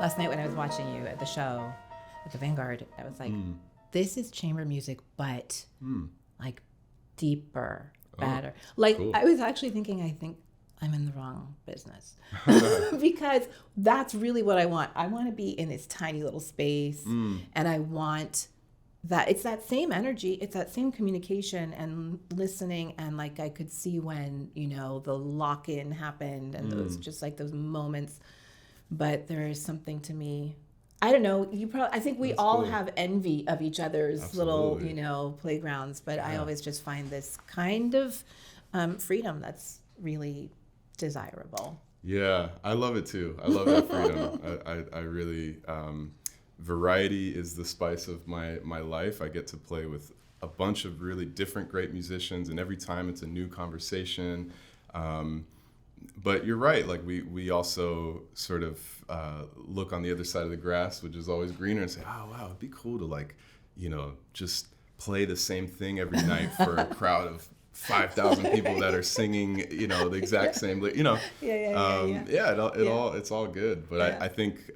Last night when I was watching you at the show at the Vanguard, I was like, this is chamber music, but like deeper, better. Like cool. I was actually thinking, I think I'm in the wrong business because that's really what I want. I want to be in this tiny little space and I want that it's that same energy, it's that same communication and listening, and like I could see when, you know, the lock-in happened and those just like those moments. But there is something to me, I don't know, I think we That's all cool. have envy of each other's little, you know, playgrounds, but I always just find this kind of freedom that's really desirable. Yeah, I love it too. I love that freedom. I really, variety is the spice of my life. I get to play with a bunch of really different great musicians, and every time it's a new conversation. But you're right, like we also sort of look on the other side of the grass, which is always greener, and say, oh wow, it'd be cool to, like, you know, just play the same thing every night for a crowd of 5,000 people that are singing, you know, the exact same, you know. It's all good. But I think,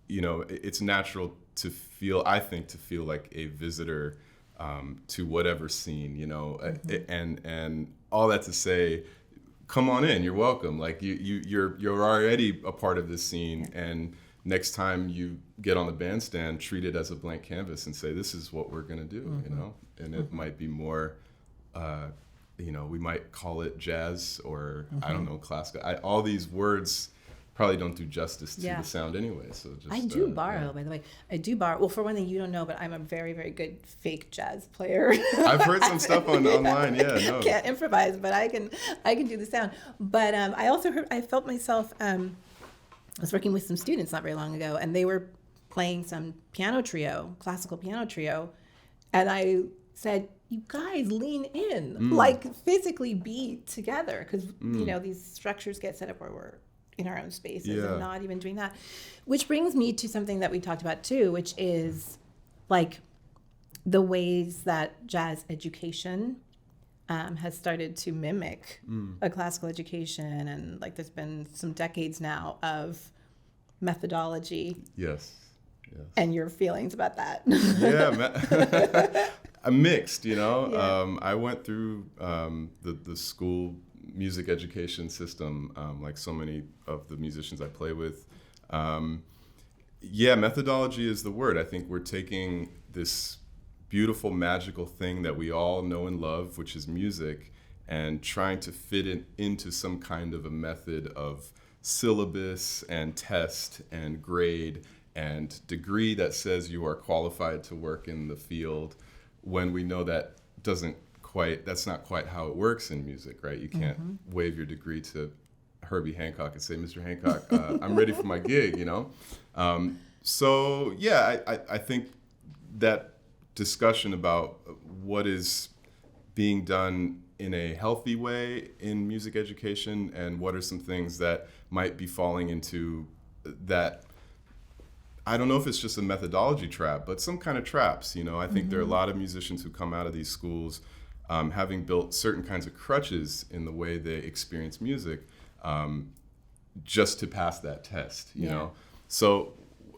you know, it's natural to feel like a visitor to whatever scene, you know, and all that to say, come on in, you're welcome. Like you're already a part of this scene, and next time you get on the bandstand, treat it as a blank canvas and say, this is what we're gonna do, you know. And it might be more, you know, we might call it jazz or I don't know, classical. All these words probably don't do justice to the sound anyway. So just, I do borrow, by the way. I do borrow. Well, for one thing, you don't know, but I'm a very, very good fake jazz player. I've heard some stuff online. Yeah, no. Can't improvise, but I can do the sound. But I also I felt myself. I was working with some students not very long ago, and they were playing some classical piano trio, and I said, you guys lean in, like physically be together, because you know these structures get set up where we're in our own spaces and not even doing that. Which brings me to something that we talked about too, which is like the ways that jazz education has started to mimic a classical education. And like there's been some decades now of methodology. Yes. And your feelings about that. I'm mixed, you know. Yeah. I went through the school music education system, like so many of the musicians I play with. Methodology is the word. I think we're taking this beautiful, magical thing that we all know and love, which is music, and trying to fit it into some kind of a method of syllabus and test and grade and degree that says you are qualified to work in the field, when we know that's not quite how it works in music, right? You can't wave your degree to Herbie Hancock and say, Mr. Hancock, I'm ready for my gig, you know? I think that discussion about what is being done in a healthy way in music education and what are some things that might be falling into that, I don't know if it's just a methodology trap, but some kind of traps, you know? I think there are a lot of musicians who come out of these schools having built certain kinds of crutches in the way they experience music, just to pass that test, you know? So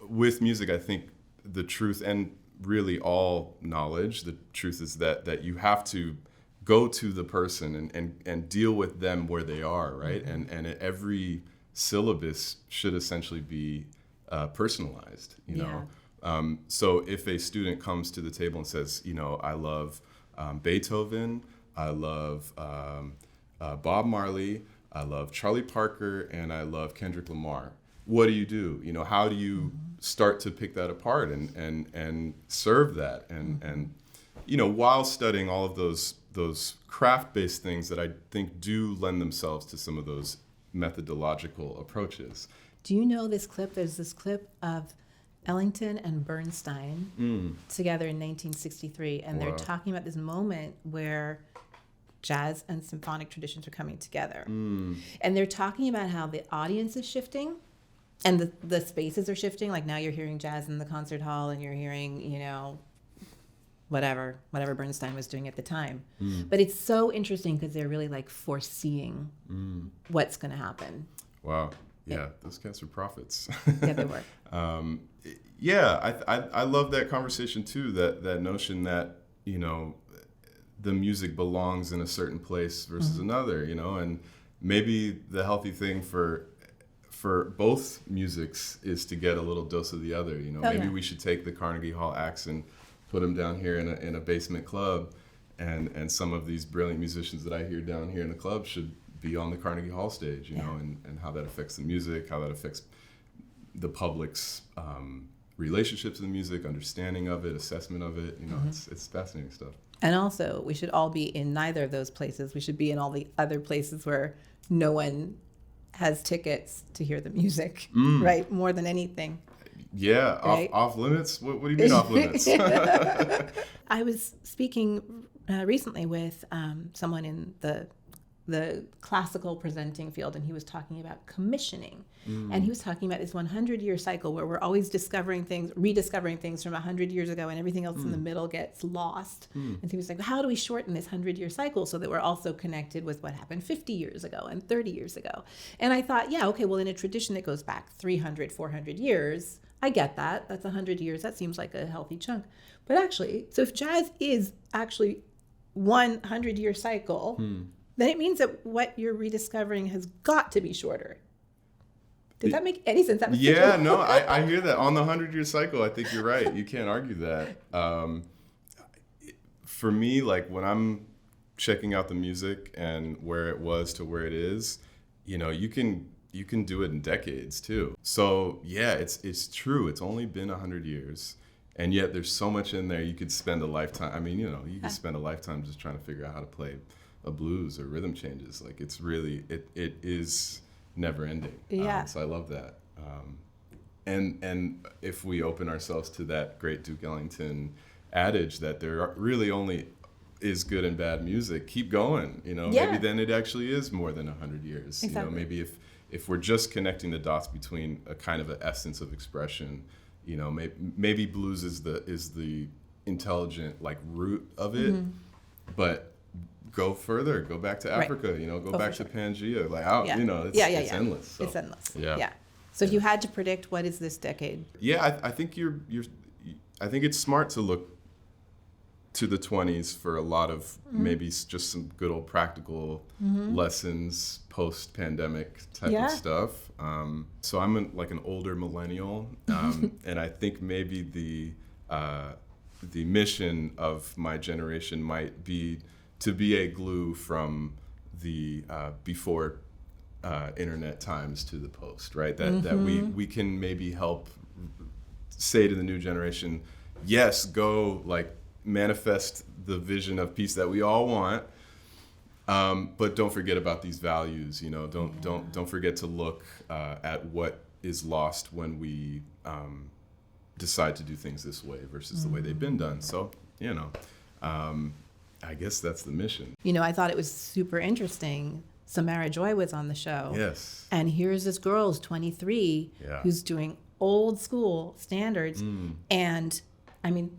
with music, I think the truth, and really all knowledge, the truth is that you have to go to the person and deal with them where they are, right? And every syllabus should essentially be personalized, you know? So if a student comes to the table and says, you know, I love Beethoven, I love Bob Marley, I love Charlie Parker, and I love Kendrick Lamar. What do? You know, how do you start to pick that apart and serve that? And you know, while studying all of those craft-based things that I think do lend themselves to some of those methodological approaches. Do you know this clip? There's this clip of Ellington and Bernstein together in 1963, and they're talking about this moment where jazz and symphonic traditions are coming together. And they're talking about how the audience is shifting and the spaces are shifting. Like now you're hearing jazz in the concert hall and you're hearing, you know, whatever Bernstein was doing at the time. But it's so interesting because they're really like foreseeing what's going to happen. Wow. Yeah, those cats are prophets. Yeah, they were. I love that conversation too. That notion that the music belongs in a certain place versus another. And maybe the healthy thing for both musics is to get a little dose of the other. Maybe we should take the Carnegie Hall acts and put them down here in a basement club, and some of these brilliant musicians that I hear down here in the club should be on the Carnegie Hall stage, and how that affects the music, how that affects the public's relationships with the music, understanding of it, assessment of it. It's fascinating stuff. And also, we should all be in neither of those places. We should be in all the other places where no one has tickets to hear the music, right? More than anything. Yeah, right? off limits? What do you mean off limits? I was speaking recently with someone in the classical presenting field, and he was talking about commissioning. And he was talking about this 100-year cycle where we're always discovering things, rediscovering things from 100 years ago, and everything else in the middle gets lost. And he was like, how do we shorten this 100-year cycle so that we're also connected with what happened 50 years ago and 30 years ago? And I thought, yeah, okay, well, in a tradition that goes back 300, 400 years, I get that. That's 100 years. That seems like a healthy chunk. But actually, so if jazz is actually 100-year cycle, then it means that what you're rediscovering has got to be shorter. Did that make any sense? That was yeah, no, I hear that. On the 100-year cycle, I think you're right. You can't argue that. For me, like when I'm checking out the music and where it was to where it is, you can do it in decades too. So yeah, it's true. It's only been 100 years. And yet there's so much in there you could spend a lifetime. I mean, you could spend a lifetime just trying to figure out how to play a blues or rhythm changes. Like it's really, it is never ending. Yeah. So I love that. And if we open ourselves to that great Duke Ellington adage that there really only is good and bad music, keep going. Maybe then it actually is more than 100 years. Exactly. Maybe if we're just connecting the dots between a kind of an essence of expression, maybe blues is the intelligent like root of it, but go further, go back to Africa, go back to Pangea, it's endless. So. It's endless. Yeah. So if you had to predict, what is this decade? Yeah, I think I think it's smart to look to the 20s for a lot of maybe just some good old practical lessons, post-pandemic type of stuff. So I'm an older millennial, and I think maybe the mission of my generation might be to be a glue from the before internet times to the post, right? That we can maybe help say to the new generation, yes, go like manifest the vision of peace that we all want, but don't forget about these values. Don't forget to look at what is lost when we decide to do things this way versus the way they've been done. So I guess that's the mission. I thought it was super interesting. Samara Joy was on the show. Yes. And here's this girl who's 23 who's doing old school standards. And I mean,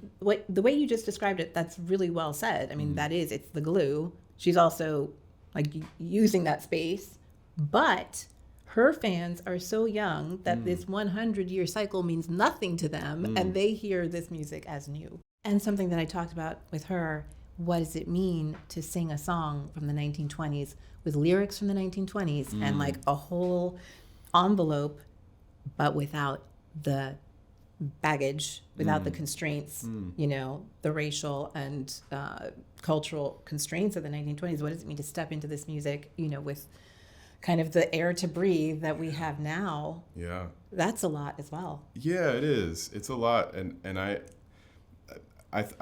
the way you just described it, that's really well said. I mean, it's the glue. She's also like using that space, but her fans are so young that this 100-year cycle means nothing to them, and they hear this music as new. And something that I talked about with her, what does it mean to sing a song from the 1920s with lyrics from the 1920s and like a whole envelope, but without the baggage, without the constraints, the racial and cultural constraints of the 1920s. What does it mean to step into this music, with kind of the air to breathe that we have now? Yeah. That's a lot as well. Yeah, it is. It's a lot. And I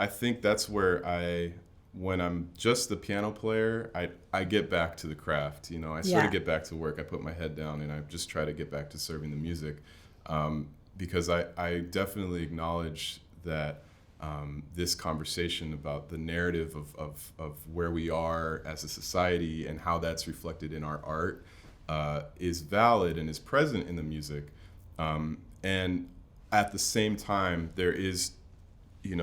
think that's where when I'm just the piano player, I get back to the craft. I sort of get back to work. I put my head down and I just try to get back to serving the music. Because I definitely acknowledge that this conversation about the narrative of where we are as a society and how that's reflected in our art is valid and is present in the music. And at the same time, there is,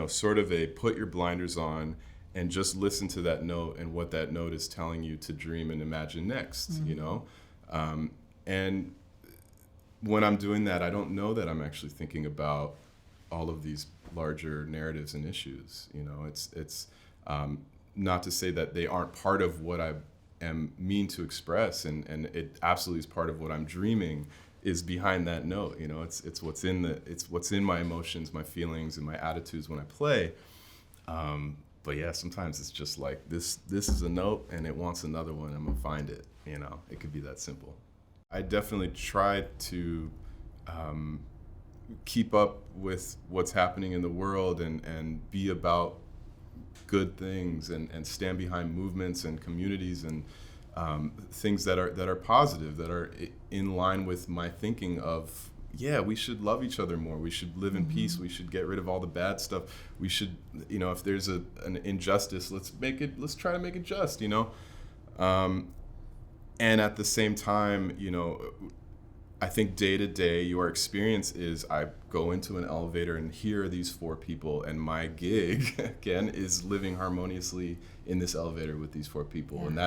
sort of a put your blinders on and just listen to that note and what that note is telling you to dream and imagine next, And when I'm doing that, I don't know that I'm actually thinking about all of these larger narratives and issues. You know, it's not to say that they aren't part of what I am mean to express, and it absolutely is part of what I'm dreaming is behind that note. You know, it's what's in my emotions, my feelings, and my attitudes when I play. But yeah, sometimes it's just like this is a note and it wants another one. I'm gonna find it. You know, it could be that simple. I definitely try to keep up with what's happening in the world and be about good things and stand behind movements and communities and things that are positive, that are in line with my thinking of, yeah, we should love each other more. We should live in peace. We should get rid of all the bad stuff. We should, you know, if there's an injustice, let's try to make it just, you know? And at the same time, you know, I think day to day, your experience is I go into an elevator and here are these 4 people, and my gig, again, is living harmoniously in this elevator with these 4 people. Yeah. And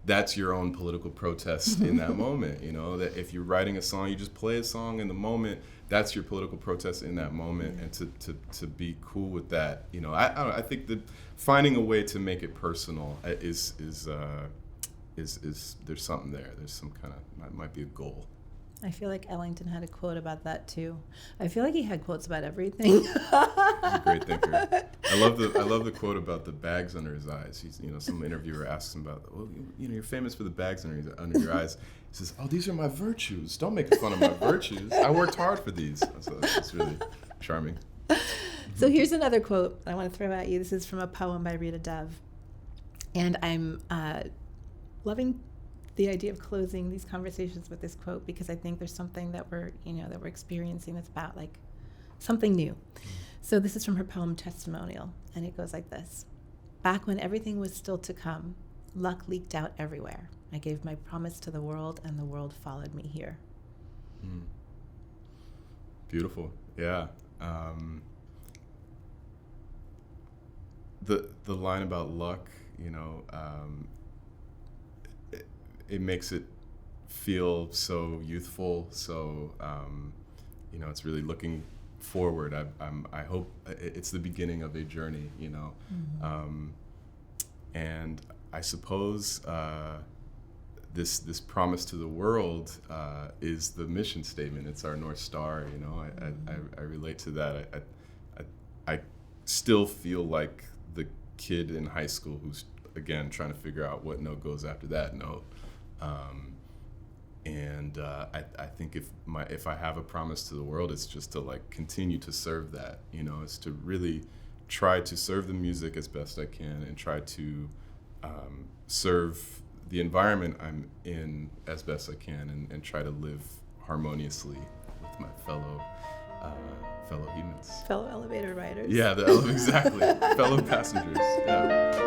that's your own political protest in that moment, you know, that if you're writing a song, you just play a song in the moment, that's your political protest in that moment. And to be cool with that, you know, I don't know, I think that finding a way to make it personal is there's something there. There's some kind of, might be a goal. I feel like Ellington had a quote about that too. I feel like he had quotes about everything. He's a great thinker. I love the quote about the bags under his eyes. He's, you know, some interviewer asks him about, well, you know, you're famous for the bags under your eyes. He says, oh, these are my virtues. Don't make fun of my virtues. I worked hard for these. So it's really charming. So here's another quote I want to throw at you. This is from a poem by Rita Dove, and I'm loving the idea of closing these conversations with this quote, because I think there's something that we're experiencing that's about like something new. So this is from her poem Testimonial, and it goes like this. Back when everything was still to come, luck leaked out everywhere. I gave my promise to the world, and the world followed me here. Beautiful. Yeah. The line about luck, you know, it makes it feel so youthful. So, you know, it's really looking forward. I hope it's the beginning of a journey, you know. And I suppose this promise to the world is the mission statement. It's our North Star, you know. I relate to that. I still feel like the kid in high school who's, again, trying to figure out what note goes after that note. I think if I have a promise to the world, it's just to like continue to serve that, you know. It's to really try to serve the music as best I can and try to serve the environment I'm in as best I can and try to live harmoniously with my fellow humans. Fellow elevator riders. Yeah, exactly. Fellow passengers. Yeah.